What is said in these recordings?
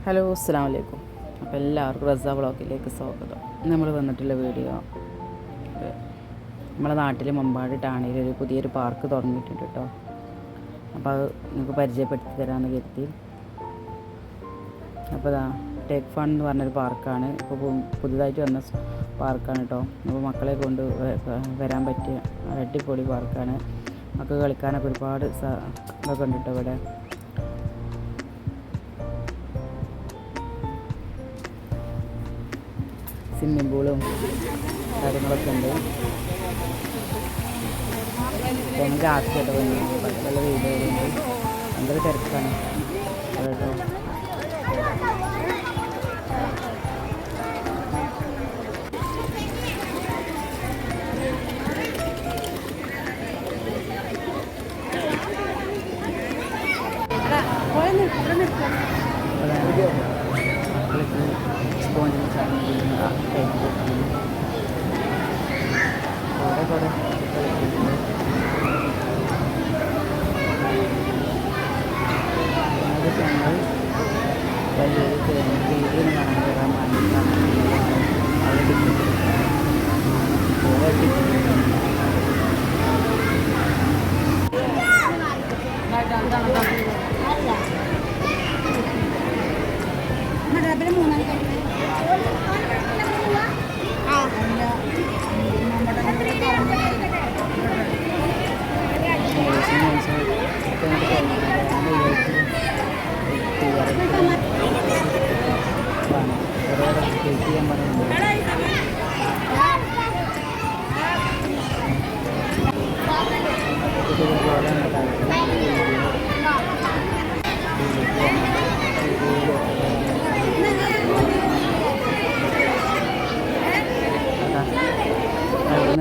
Hello അസ്സലാമു അലൈക്കും. അപ്പോൾ എല്ലാവർക്കും റസ വ്ളോഗിലേക്ക് സ്വാഗതം. നമ്മൾ വന്നിട്ടുള്ള വീഡിയോ നമ്മളെ നാട്ടിൽ മമ്പാട് ടാണിയിൽ ഒരു പുതിയൊരു പാർക്ക് തുടങ്ങിയിട്ടുണ്ട് കേട്ടോ. അപ്പോൾ അത് നിങ്ങൾക്ക് പരിചയപ്പെടുത്തി തരാമെന്ന് കരുതി. അപ്പോൾ ഇതാ ടേക്ക് ഫൺ എന്ന് പറഞ്ഞൊരു പാർക്കാണ്. ഇപ്പോൾ പുതുതായിട്ട് വന്ന പാർക്കാണ് കേട്ടോ. അപ്പോൾ മക്കളെ കൊണ്ട് വരാൻ പറ്റിയ അടിപൊളി പാർക്കാണ്. മക്കൾക്ക് കളിക്കാനൊക്കെ ഒരുപാട് ഇതൊക്കെ ഉണ്ട് കേട്ടോ ഇവിടെ. സ്വിമ്മിംഗ് പൂളും കാര്യങ്ങളൊക്കെ ഉണ്ട്. ഞങ്ങൾ രാത്രിയായിട്ട് വന്നിട്ടുണ്ട്. പല വീടുകളുണ്ട്. ഭയങ്കര തിരക്കാണ് കേട്ടോ. സ്പോഞ്ചിന് കുറേ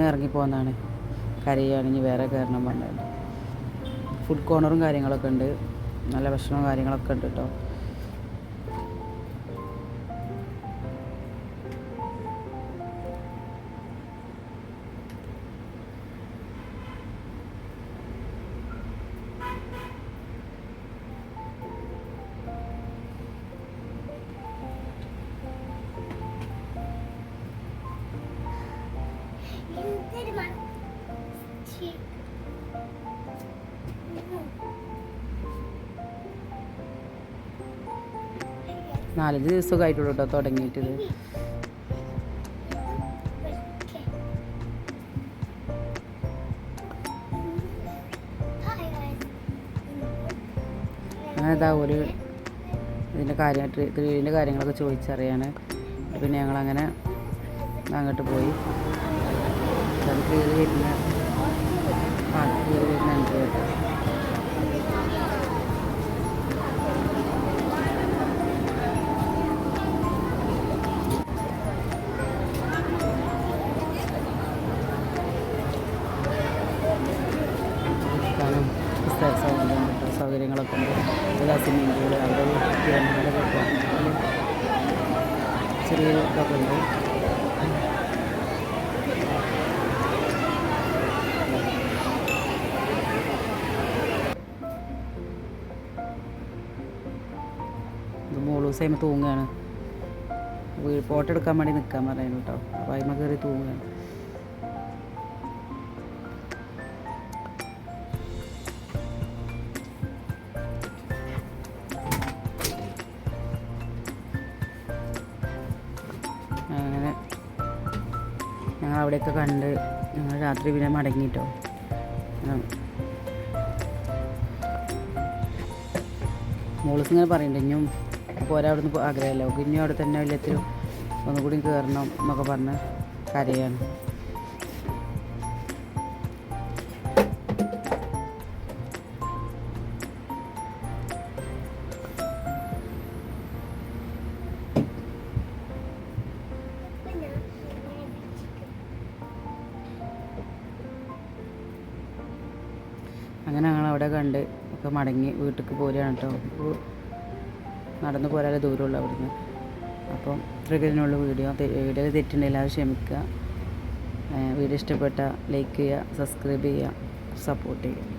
ഇറങ്ങിപ്പോന്നാണ്. കരയാണെങ്കിൽ വേറെ കയറണം പറഞ്ഞത്. ഫുഡ് കോർണറും കാര്യങ്ങളൊക്കെ ഉണ്ട്. നല്ല ഭക്ഷണവും കാര്യങ്ങളൊക്കെ ഉണ്ട് കേട്ടോ. നാലഞ്ച് ദിവസമൊക്കെ ആയിട്ടുള്ളൂ കേട്ടോ തുടങ്ങിയിട്ടത്. അങ്ങനെ ഇതാ ഒരു ഇതിൻ്റെ കാര്യങ്ങളൊക്കെ ചോദിച്ചറിയാണ്. പിന്നെ ഞങ്ങളങ്ങനെ അങ്ങോട്ട് പോയി. അത് കയറി വരുന്ന പാർക്ക് കയറി വരുന്നുണ്ട് കേട്ടോ. സൗകര്യങ്ങളൊക്കെ ഉണ്ട്. എല്ലാ സ്വിമ്മിംഗ് പൂള് അവിടെ ചെറിയ ഇതൊക്കെ ഉണ്ട്. ഇത് മോളൂസൈമ തൂങ്ങുകയാണ്. ഫോട്ടോ എടുക്കാൻ വേണ്ടി നിൽക്കാൻ പറയുന്നു കേട്ടോ. അപ്പോൾ അതിമ കയറി തൂങ്ങുകയാണ്. അങ്ങനെ ഞങ്ങൾ അവിടെയൊക്കെ കണ്ട് ഞങ്ങൾ രാത്രി പിന്നെ മടങ്ങിയിട്ടോ. മോളിസ് ഇങ്ങനെ പറയുന്നുണ്ട് ഇനിയും പോരാ അവിടെ നിന്ന് ആഗ്രഹമല്ല. ഇനിയും അവിടെ തന്നെ എല്ലാത്തിലും ഒന്നുകൂടി കയറണം എന്നൊക്കെ പറഞ്ഞ് കരയാണ്. അങ്ങനെ ഞങ്ങൾ അവിടെ കണ്ട് ഒക്കെ മടങ്ങി വീട്ടിലേക്ക് പോരുകയാണ് കേട്ടോ. നടന്നു പോരാതെ ദൂരമുള്ളൂ അവിടുന്ന്. അപ്പം ഇത്രയ്ക്കുള്ള വീഡിയോ തെറ്റുണ്ടെങ്കിൽ എല്ലാവരും ക്ഷമിക്കുക. വീഡിയോ ഇഷ്ടപ്പെട്ട ലൈക്ക് ചെയ്യുക, സബ്സ്ക്രൈബ് ചെയ്യുക, സപ്പോർട്ട് ചെയ്യുക.